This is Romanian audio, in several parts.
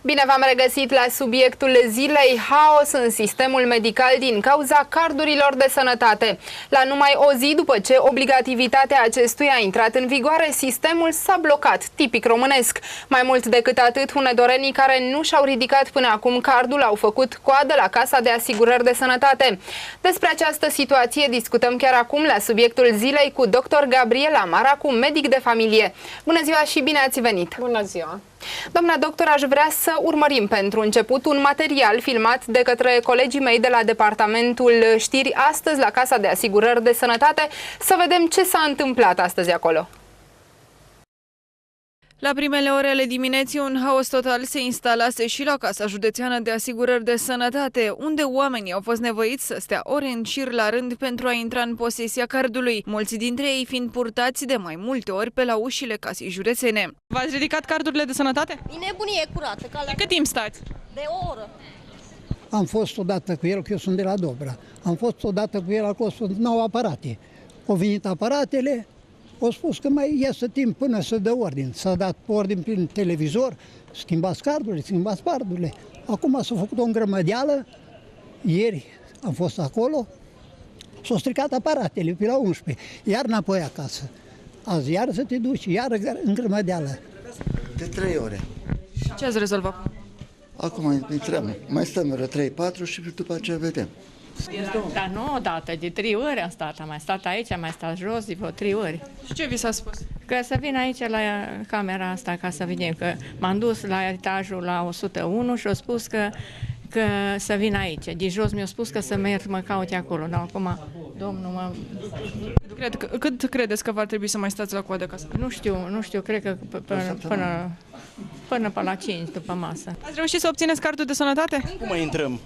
Bine v-am regăsit la subiectul zilei, haos în sistemul medical din cauza cardurilor de sănătate. La numai o zi după ce obligativitatea acestuia a intrat în vigoare, sistemul s-a blocat, tipic românesc. Mai mult decât atât, hunedorenii care nu și-au ridicat până acum cardul au făcut coadă la Casa de Asigurări de Sănătate. Despre această situație discutăm chiar acum la subiectul zilei cu dr. Gabriela Maracu, medic de familie. Bună ziua și bine ați venit! Bună ziua! Doamna doctor, aș vrea să urmărim pentru început un material filmat de către colegii mei de la Departamentul Știri astăzi la Casa de Asigurări de Sănătate, să vedem ce s-a întâmplat astăzi acolo. La primele ore ale dimineții, un haos total se instalase și la Casa Județeană de Asigurări de Sănătate, unde oamenii au fost nevoiți să stea ore în șir la rând pentru a intra în posesia cardului, mulți dintre ei fiind purtați de mai multe ori pe la ușile casei județene. V-ați ridicat cardurile de sănătate? E nebunie curată. De cât timp stați? De o oră. Am fost odată cu el, că eu sunt de la Dobra. Am fost odată cu el, acolo n-au aparate. Au venit aparatele, au spus că mai iese timp până să dă ordine. S-a dat ordine prin televizor, schimbați cardurile. Acum s-a făcut o îngrămădeală, ieri am fost acolo, s-au stricat aparatele pe la 11, iar înapoi acasă. Azi iar să te duci, iar îngrămădeală. De 3 ore. Ce ați rezolvat? Acum intrăm, mai stăm vreo 3-4 și după aceea vedem. Dar nu odată, de 3 ori am stat. Am mai stat aici, am mai stat jos de vreo 3 ori. Și ce vi s-a spus? Că să vin aici la camera asta ca să vedem. Că m-am dus la etajul la 101 și au spus că să vin aici. De jos mi-au spus că să merg mă caute acolo. Dar acum domnul mă... Cât credeți că va trebui să mai stați la coadă ca să... Nu știu, cred că până pe la 5 după masă. Ați reușit să obțineți cardul de sănătate? Acum intrăm.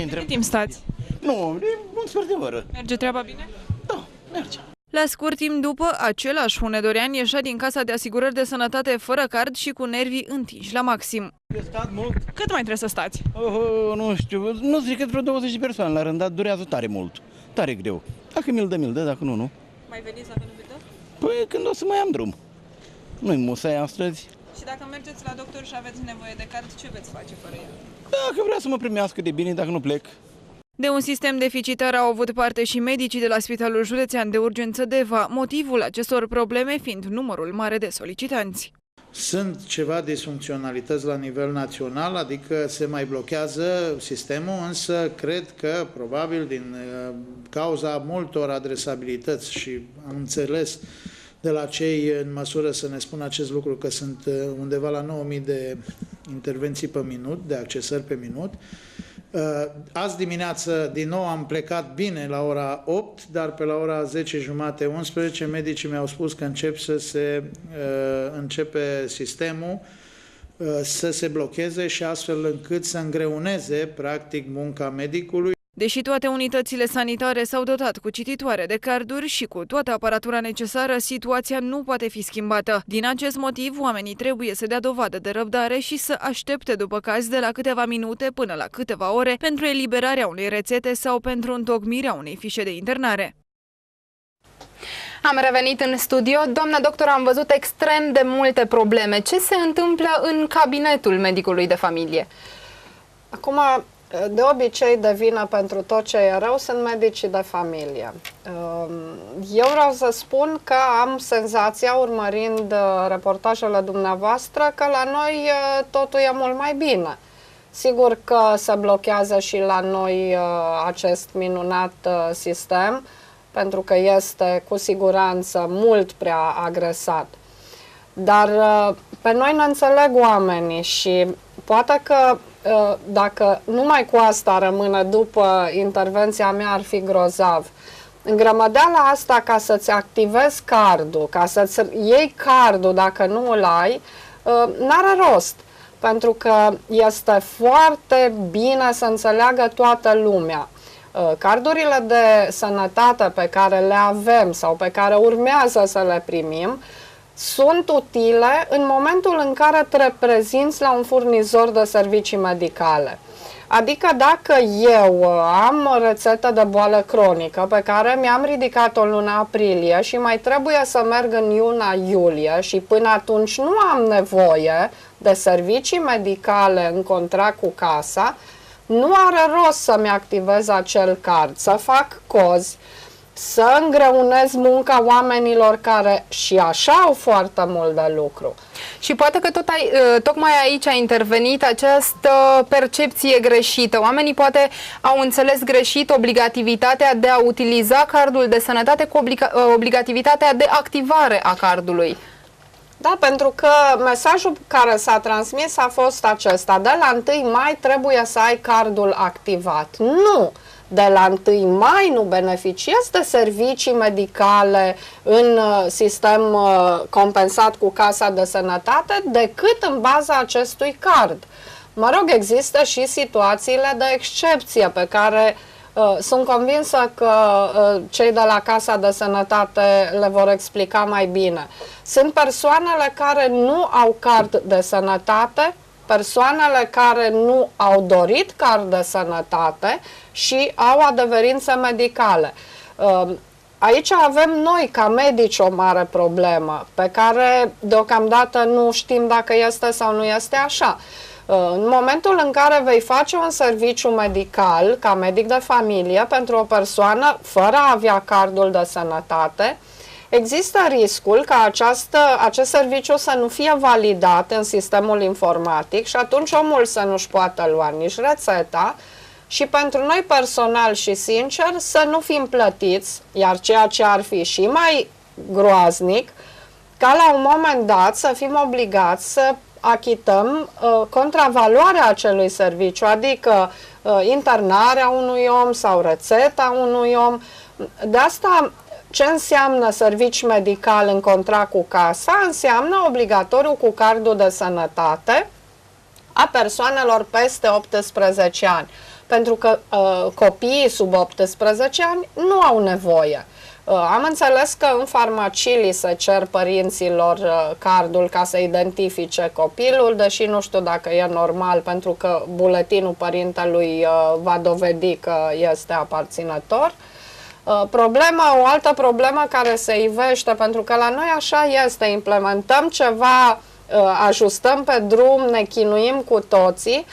Cât timp stați? Nu, de un sfert de oră. Merge treaba bine? Da, merge. La scurt timp după, același hunedorean ieșea din Casa de Asigurări de Sănătate fără card și cu nervii întinși la maxim. Eu stat mult. Cât mai trebuie să stați? Nu știu, nu zic că vreo 20 de persoane la rând, dar durează tare mult. Tare greu. Dacă mi-l dă, dacă nu. Mai veniți dacă nu vi dă? Păi când o să mai am drum. Nu-i musai astăzi. Și dacă mergeți la doctor și aveți nevoie de card, ce veți face fără el? Dacă vrea să mă primească de bine, dacă nu plec. De un sistem deficitar au avut parte și medicii de la Spitalul Județean de Urgență Deva, motivul acestor probleme fiind numărul mare de solicitanți. Sunt ceva disfuncționalități la nivel național, adică se mai blochează sistemul, însă cred că probabil din cauza multor adresabilități și am înțeles de la cei în măsură să ne spună acest lucru că sunt undeva la 9000 de intervenții pe minut, de accesări pe minut. Azi dimineață din nou am plecat bine la ora 8, dar pe la ora 10:30-11 medicii mi-au spus că începe sistemul să se blocheze și astfel încât să îngreuneze practic munca medicului. Deși toate unitățile sanitare s-au dotat cu cititoare de carduri și cu toată aparatura necesară, situația nu poate fi schimbată. Din acest motiv, oamenii trebuie să dea dovadă de răbdare și să aștepte după caz de la câteva minute până la câteva ore pentru eliberarea unei rețete sau pentru întocmirea unei fișe de internare. Am revenit în studio. Doamna doctor, am văzut extrem de multe probleme. Ce se întâmplă în cabinetul medicului de familie? Acum, de obicei, de vină pentru tot ce e rău sunt medicii de familie. Eu vreau să spun că am senzația, urmărind reportajele dumneavoastră, că la noi totul e mult mai bine. Sigur că se blochează și la noi acest minunat sistem, pentru că este cu siguranță mult prea agresat. Dar pe noi ne înțeleg oamenii și poate că dacă numai cu asta rămână după intervenția mea ar fi grozav. Îngrămădeala asta ca să-ți activezi cardul, ca să-ți iei cardul dacă nu îl ai, n-are rost. Pentru că este foarte bine să înțeleagă toată lumea. Cardurile de sănătate pe care le avem sau pe care urmează să le primim sunt utile în momentul în care te reprezinți la un furnizor de servicii medicale. Adică dacă eu am o rețetă de boală cronică pe care mi-am ridicat-o în luna aprilie și mai trebuie să merg în luna iulie și până atunci nu am nevoie de servicii medicale în contract cu casa, nu are rost să-mi activez acel card, să fac cozi, să îngreunez munca oamenilor care și așa au foarte mult de lucru. Și poate că tocmai aici a intervenit această percepție greșită. Oamenii poate au înțeles greșit obligativitatea de a utiliza cardul de sănătate cu obligativitatea de activare a cardului. Da, pentru că mesajul care s-a transmis a fost acesta: de la 1 mai trebuie să ai cardul activat. Nu! De la 1 mai nu beneficiezi de servicii medicale în sistem compensat cu Casa de Sănătate decât în baza acestui card. Mă rog, există și situațiile de excepție pe care sunt convinsă că cei de la Casa de Sănătate le vor explica mai bine. Sunt persoanele care nu au card de sănătate, persoanele care nu au dorit card de sănătate și au adeverințe medicale. Aici avem noi, ca medici, o mare problemă, pe care deocamdată nu știm dacă este sau nu este așa. În momentul în care vei face un serviciu medical, ca medic de familie, pentru o persoană fără a avea cardul de sănătate, există riscul ca acest serviciu să nu fie validat în sistemul informatic și atunci omul să nu-și poată lua nici rețeta și pentru noi personal și sincer să nu fim plătiți, iar ceea ce ar fi și mai groaznic, ca la un moment dat să fim obligați să achităm contravaloarea acelui serviciu, adică internarea unui om sau rețeta unui om. De asta, ce înseamnă serviciu medical în contract cu casa? Înseamnă obligatoriu cu cardul de sănătate a persoanelor peste 18 ani. Pentru că copiii sub 18 ani nu au nevoie. Am înțeles că în farmacii li se cer părinților cardul ca să identifice copilul, deși nu știu dacă e normal, pentru că buletinul părintelui va dovedi că este aparținător. O altă problemă care se ivește, pentru că la noi așa este, implementăm ceva, ajustăm pe drum, ne chinuim cu toții,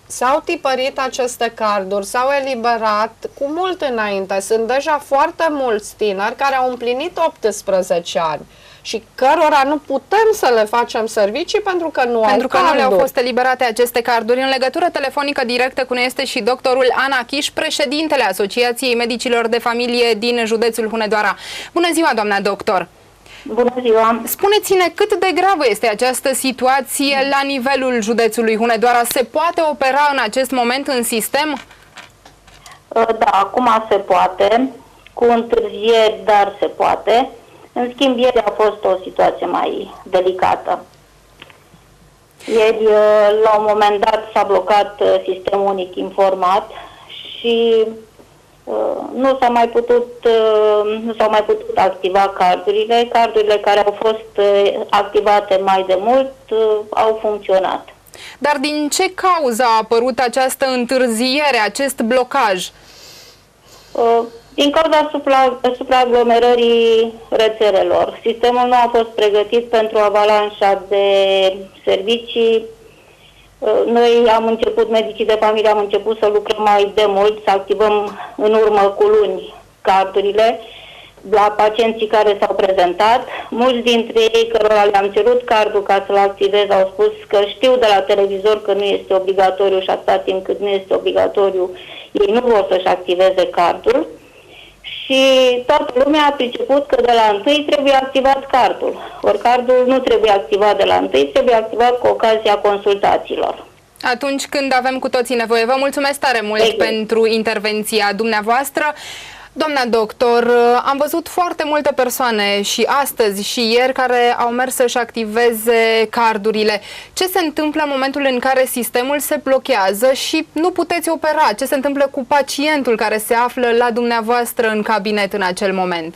s-au tipărit aceste carduri, s-au eliberat cu mult înainte. Sunt deja foarte mulți tineri care au împlinit 18 ani și cărora nu putem să le facem servicii pentru că nu au carduri. Pentru că nu le-au fost eliberate aceste carduri. În legătură telefonică directă cu noi este și doctorul Ana Chiș, președintele Asociației Medicilor de Familie din județul Hunedoara. Bună ziua, doamna doctor! Bună ziua! Spuneți-ne cât de gravă este această situație la nivelul județului Hunedoara. Se poate opera în acest moment în sistem? Da, acum se poate, cu întârzieri, dar se poate. În schimb, ieri a fost o situație mai delicată. Ieri, la un moment dat, s-a blocat sistemul unic informat și nu s-au mai putut activa cardurile. Cardurile care au fost activate mai de mult au funcționat. Dar din ce cauză a apărut această întârziere, acest blocaj? Din cauza supraaglomerării rețelelor. Sistemul nu a fost pregătit pentru avalanșa de servicii. Noi medicii de familie, am început să lucrăm mai de mult, să activăm în urmă cu luni cardurile la pacienții care s-au prezentat. Mulți dintre ei cărora le-am cerut cardul ca să-l activez au spus că știu de la televizor că nu este obligatoriu și atâta timp cât nu este obligatoriu, ei nu vor să-și activeze cardul. Și toată lumea a priceput că de la 1 trebuie activat cardul. Ori cardul nu trebuie activat de la 1, trebuie activat cu ocazia consultațiilor. Atunci când avem cu toții nevoie. Vă mulțumesc tare mult pentru intervenția dumneavoastră. Doamna doctor, am văzut foarte multe persoane și astăzi și ieri care au mers să-și activeze cardurile. Ce se întâmplă în momentul în care sistemul se blochează și nu puteți opera? Ce se întâmplă cu pacientul care se află la dumneavoastră în cabinet în acel moment?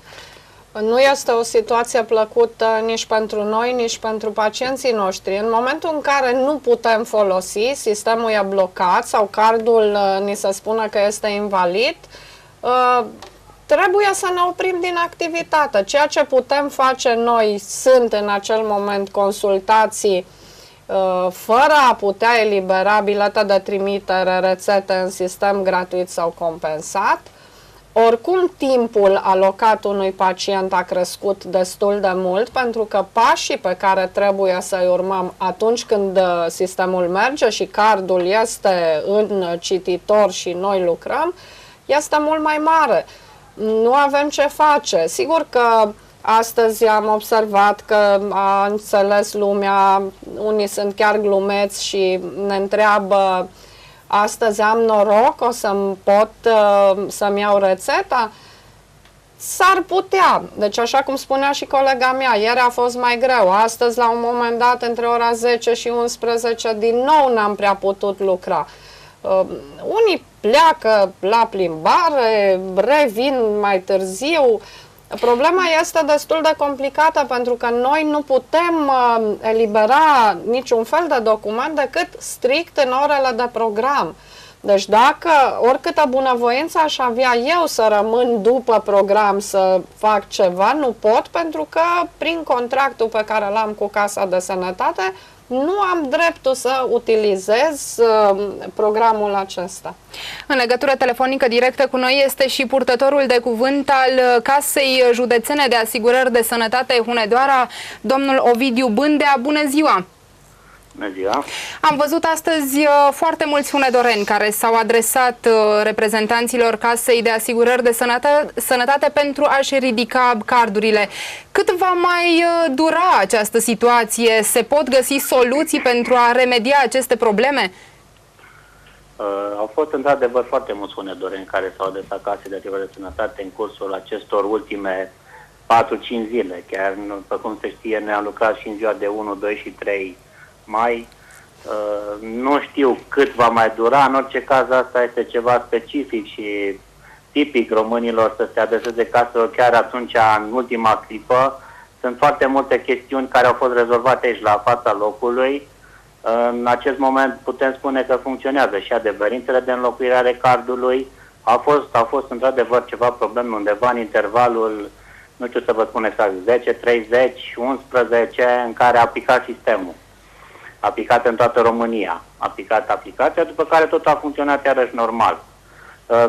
Nu este o situație plăcută nici pentru noi, nici pentru pacienții noștri. În momentul în care nu putem folosi, sistemul e blocat sau cardul ni se spune că este invalid, trebuie să ne oprim din activitate. Ceea ce putem face noi sunt în acel moment consultații fără a putea elibera bilete de trimitere, rețete în sistem gratuit sau compensat. Oricum, timpul alocat unui pacient a crescut destul de mult, pentru că pașii pe care trebuie să-i urmăm atunci când sistemul merge și cardul este în cititor și noi lucrăm, este mult mai mare. Nu avem ce face. Sigur că astăzi am observat că a înțeles lumea, unii sunt chiar glumeți și ne întreabă: astăzi am noroc, o să-mi iau rețeta? S-ar putea. Deci, așa cum spunea și colega mea, ieri a fost mai greu. Astăzi, la un moment dat, între ora 10 și 11, din nou n-am prea putut lucra. Unii pleacă la plimbare, revin mai târziu. Problema este destul de complicată, pentru că noi nu putem elibera niciun fel de document decât strict în orele de program. Deci dacă oricâtă bunăvoință aș avea eu să rămân după program să fac ceva, nu pot, pentru că prin contractul pe care l-am cu Casa de Sănătate nu am dreptul să utilizez programul acesta. În legătură telefonică directă cu noi este și purtătorul de cuvânt al Casei Județene de Asigurări de Sănătate Hunedoara, domnul Ovidiu Bândea. Bună ziua! Bună ziua! Am văzut astăzi foarte mulți hunedoreni care s-au adresat reprezentanților Casei de Asigurări de Sănătate pentru a-și ridica cardurile. Cât va mai dura această situație? Se pot găsi soluții pentru a remedia aceste probleme? Au fost într-adevăr foarte mulți hunedoreni care s-au adresat Casei de Asigurări de Sănătate în cursul acestor ultime 4-5 zile. Chiar, după cum se știe, ne-am lucrat și în ziua de 1, 2 și 3 mai. Nu știu cât va mai dura. În orice caz, asta este ceva specific și tipic românilor, să se adreseze caselor chiar atunci, în ultima clipă. Sunt foarte multe chestiuni care au fost rezolvate aici la fața locului. În acest moment putem spune că funcționează și adeverințele de înlocuire ale cardului. A fost într-adevăr ceva probleme undeva în intervalul, nu știu să vă spun exact, 10, 30, 11, în care a picat sistemul. A picat în toată România. A picat aplicația, după care tot a funcționat iarăși normal.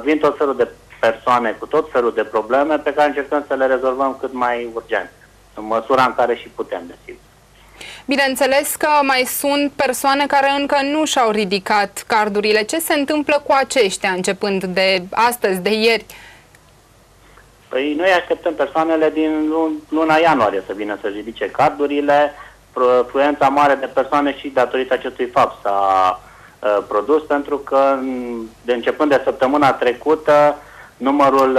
Vin tot felul de persoane cu tot felul de probleme pe care încercăm să le rezolvăm cât mai urgent, în măsura în care și putem, desigur. Bineînțeles că mai sunt persoane care încă nu și-au ridicat cardurile. Ce se întâmplă cu aceștia începând de astăzi, de ieri? Păi noi așteptăm persoanele din luna ianuarie să vină să ridice cardurile. Fluența mare de persoane și datorită acestui fapt s-a produs, pentru că de începând de săptămâna trecută numărul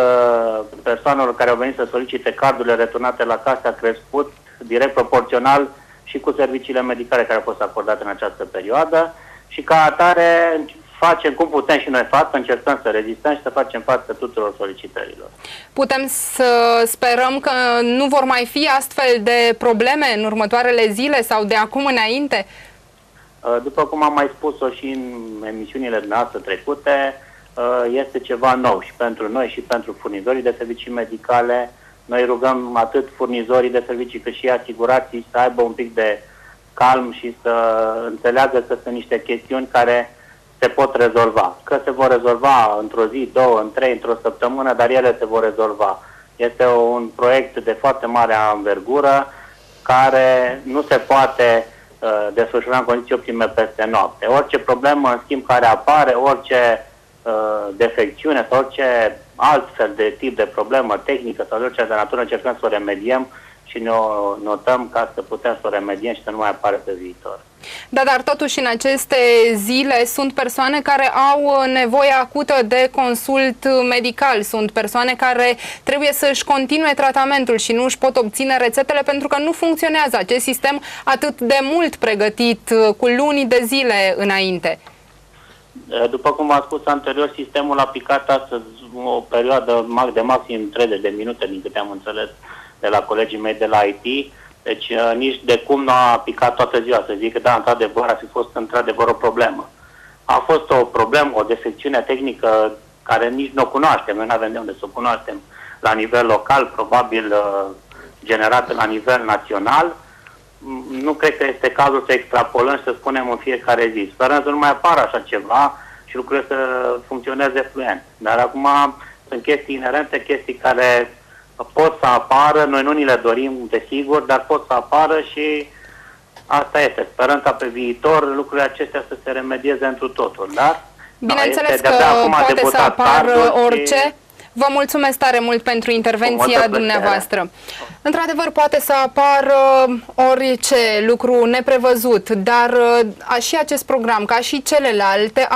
persoanelor care au venit să solicite cardurile returnate la casă a crescut direct proporțional și cu serviciile medicale care au fost acordate în această perioadă și ca atare facem cum putem și noi față, încercăm să rezistăm și să facem față tuturor solicitărilor. Putem să sperăm că nu vor mai fi astfel de probleme în următoarele zile sau de acum înainte? După cum am mai spus-o și în emisiunile noastre trecute, este ceva nou și pentru noi și pentru furnizorii de servicii medicale. Noi rugăm atât furnizorii de servicii cât și asigurații să aibă un pic de calm și să înțeleagă că sunt niște chestiuni care se pot rezolva. Că se vor rezolva într-o zi, două, în trei, într-o săptămână, dar ele se vor rezolva. Este un proiect de foarte mare învergură care nu se poate desfășura în condiții optime peste noapte. Orice problemă, în schimb, care apare, orice defecțiune sau orice alt fel de tip de problemă tehnică sau orice de natură, încercăm să o remediem și ne notăm ca să putem să o remediem și să nu mai apare pe viitor. Da, dar totuși în aceste zile sunt persoane care au nevoie acută de consult medical, sunt persoane care trebuie să-și continue tratamentul și nu își pot obține rețetele pentru că nu funcționează acest sistem atât de mult pregătit cu luni de zile înainte. După cum v-am spus anterior, sistemul a picat astăzi o perioadă de maxim 30 de minute, din câte am înțeles, de la colegii mei de la IT, deci nici de cum nu a picat toată ziua să zic că da, într-adevăr ar fi fost într-adevăr o problemă. A fost o problemă, o defecțiune tehnică care nici nu o cunoaștem, noi nu avem de unde să o cunoaștem la nivel local, probabil generată la nivel național. Nu cred că este cazul să extrapolăm și să spunem în fiecare zi. Sperăm să nu mai apară așa ceva și lucrurile să funcționeze fluent. Dar acum sunt chestii inerente, chestii care pot să apară, noi nu ni le dorim, desigur, dar pot să apară și asta este. Sperăm ca pe viitor lucrurile acestea să se remedieze întru totul, dar bineînțeles că poate să apară orice. Vă mulțumesc tare mult pentru intervenția dumneavoastră. Într-adevăr, poate să apară orice lucru neprevăzut, dar și acest program, ca și celelalte,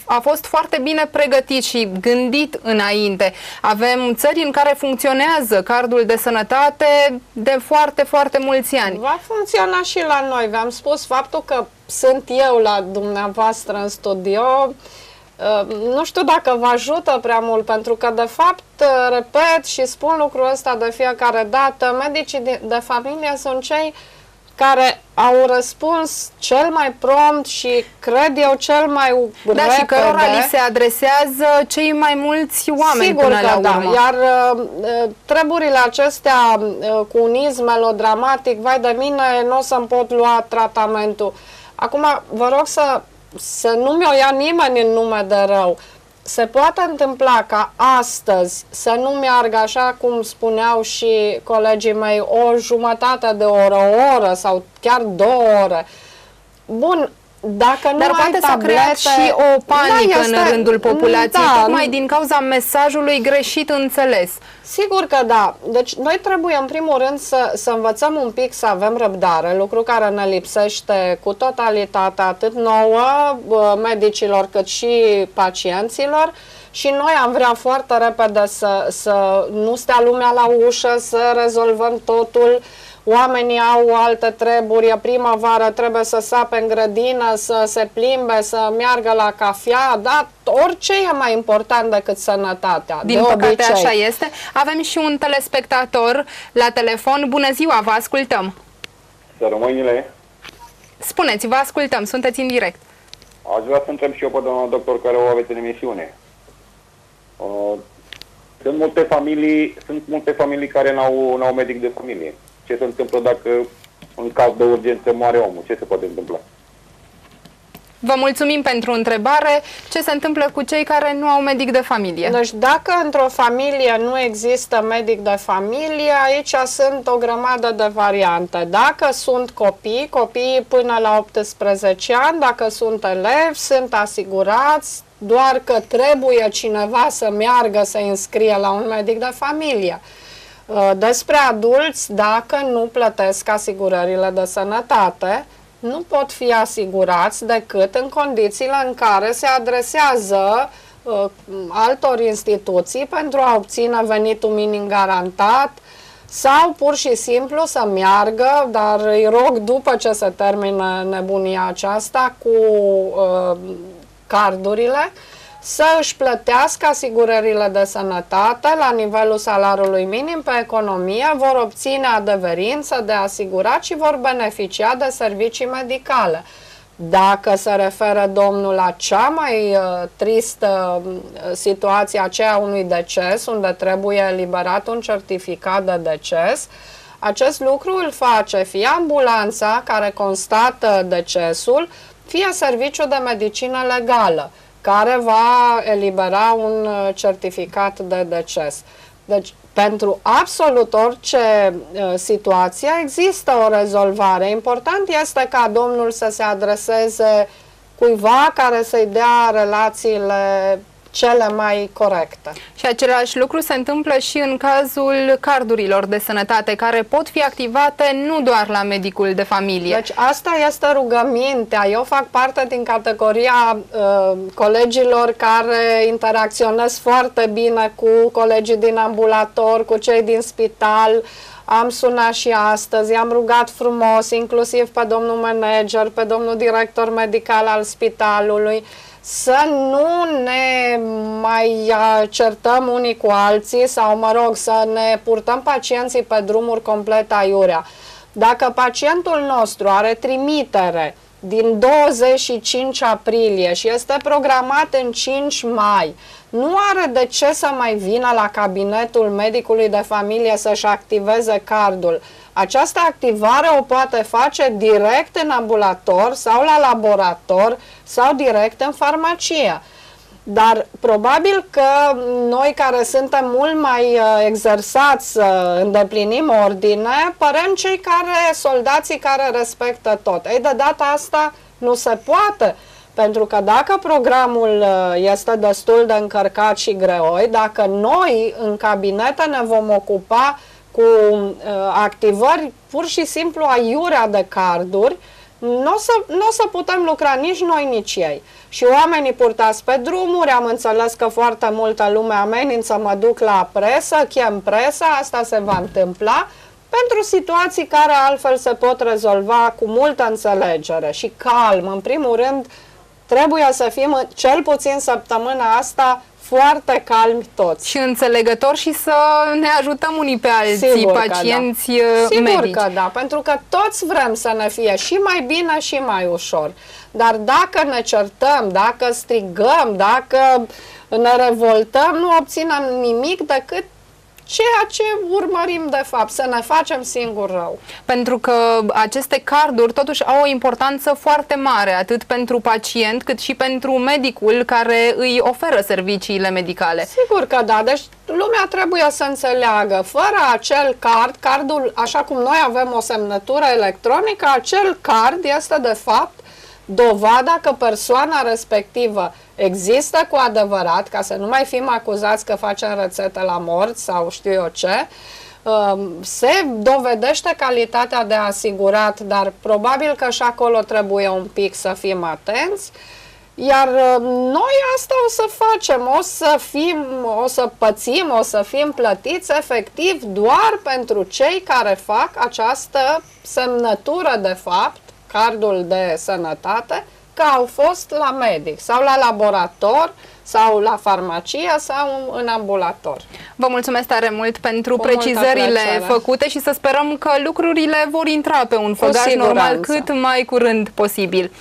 a fost foarte bine pregătit și gândit înainte. Avem țări în care funcționează cardul de sănătate de foarte, foarte mulți ani. Va funcționa și la noi. V-am spus faptul că sunt eu la dumneavoastră în studio. Nu știu dacă vă ajută prea mult, pentru că, de fapt, repet și spun lucrul ăsta de fiecare dată, medicii de familie sunt cei care au răspuns cel mai prompt și, cred eu, cel mai repede. Da, și cărora li se adresează cei mai mulți oameni. Sigur până că la da, urmă. iar treburile acestea cu un iz melodramatic, vai de mine, nu o să-mi pot lua tratamentul. Acum, vă rog să nu mi-o ia nimeni în nume de rău. Se poate întâmpla ca astăzi să nu meargă, așa cum spuneau și colegii mei, o jumătate de oră, o oră sau chiar 2 ore. Bun, dacă nu dar ai poate tablete, să creat și o panică da, în rândul populației, da, tocmai din cauza mesajului greșit înțeles. Sigur că da. Deci noi trebuie în primul rând să învățăm un pic să avem răbdare, lucru care ne lipsește cu totalitatea, atât nouă, medicilor, cât și pacienților. Și noi am vrea foarte repede să nu stea lumea la ușă, să rezolvăm totul. Oamenii au alte treburi, e primăvară, trebuie să sape în grădină, să se plimbe, să meargă la cafea, da? Orice e mai important decât sănătatea. Din păcate așa este. Avem și un telespectator la telefon. Bună ziua, vă ascultăm. Să rămâinile. Spuneți, vă ascultăm, sunteți în direct. Aș vrea să întreb și eu pe doamna doctor care o aveți în emisiune. Sunt multe familii care n-au medic de familie. Ce se întâmplă dacă în caz de urgență moare omul? Ce se poate întâmpla? Vă mulțumim pentru întrebare. Ce se întâmplă cu cei care nu au medic de familie? Deci dacă într-o familie nu există medic de familie, aici sunt o grămadă de variante. Dacă sunt copiii până la 18 ani, dacă sunt elevi, sunt asigurați, doar că trebuie cineva să meargă să înscrie la un medic de familie. Despre adulți, dacă nu plătesc asigurările de sănătate, nu pot fi asigurați decât în condițiile în care se adresează altor instituții pentru a obține venitul minim garantat sau pur și simplu să meargă, dar îi rog după ce se termină nebunia aceasta cu cardurile, să își plătească asigurările de sănătate la nivelul salariului minim pe economie, vor obține adeverință de asigurat și vor beneficia de servicii medicale. Dacă se referă domnul la cea mai tristă situație, aceea unui deces, unde trebuie eliberat un certificat de deces, acest lucru îl face fie ambulanța care constată decesul, fie serviciul de medicină legală, care va elibera un certificat de deces. Deci, pentru absolut orice situație există o rezolvare. Important este ca domnul să se adreseze cuiva care să-i dea relațiile cele mai corecte. Și același lucru se întâmplă și în cazul cardurilor de sănătate, care pot fi activate nu doar la medicul de familie. Deci asta este rugămintea. Eu fac parte din categoria colegilor care interacționez foarte bine cu colegii din ambulator, cu cei din spital. Am sunat și astăzi, i-am rugat frumos, inclusiv pe domnul manager, pe domnul director medical al spitalului, să nu ne mai certăm unii cu alții sau, mă rog, să ne purtăm pacienții pe drumuri complet aiurea. Dacă pacientul nostru are trimitere din 25 aprilie și este programat în 5 mai, nu are de ce să mai vină la cabinetul medicului de familie să-și activeze cardul. Această activare o poate face direct în ambulator sau la laborator sau direct în farmacie. Dar probabil că noi care suntem mult mai exersați să îndeplinim ordine, părem soldații care respectă tot. Ei, de data asta nu se poate, pentru că dacă programul este destul de încărcat și greoi, dacă noi în cabinete ne vom ocupa cu activări pur și simplu aiurea de carduri, nu o să putem lucra nici noi, nici ei. Și oamenii purtați pe drumuri, am înțeles că foarte multă lume amenință, mă duc la presă, chem presa, asta se va întâmpla, pentru situații care altfel se pot rezolva cu multă înțelegere și calm. În primul rând, trebuie să fim, cel puțin săptămâna asta, foarte calmi toți. Și înțelegători și să ne ajutăm unii pe alții, Sigur pacienți că da. Sigur medici. că da, pentru că toți vrem să ne fie și mai bine și mai ușor. Dar dacă ne certăm, dacă strigăm, dacă ne revoltăm, nu obținem nimic decât ceea ce urmărim de fapt, să ne facem singur rău. Pentru că aceste carduri totuși au o importanță foarte mare, atât pentru pacient, cât și pentru medicul care îi oferă serviciile medicale. Sigur că da, deci lumea trebuie să înțeleagă, fără acel card, cardul, așa cum noi avem o semnătură electronică, acel card este de fapt dovada că persoana respectivă există cu adevărat, ca să nu mai fim acuzați că facem rețete la morți sau știu eu ce, se dovedește calitatea de asigurat, dar probabil că și acolo trebuie un pic să fim atenți. Iar noi asta o să facem, o să pățim, o să fim plătiți efectiv doar pentru cei care fac această semnătură de fapt, cardul de sănătate, că au fost la medic sau la laborator sau la farmacie sau în ambulator. Vă mulțumesc tare mult pentru precizările făcute și să sperăm că lucrurile vor intra pe un făgaș normal cât mai curând posibil.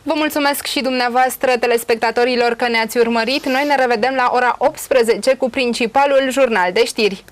Vă mulțumesc și dumneavoastră, telespectatorilor, că ne-ați urmărit. Noi ne revedem la ora 18 cu principalul jurnal de știri.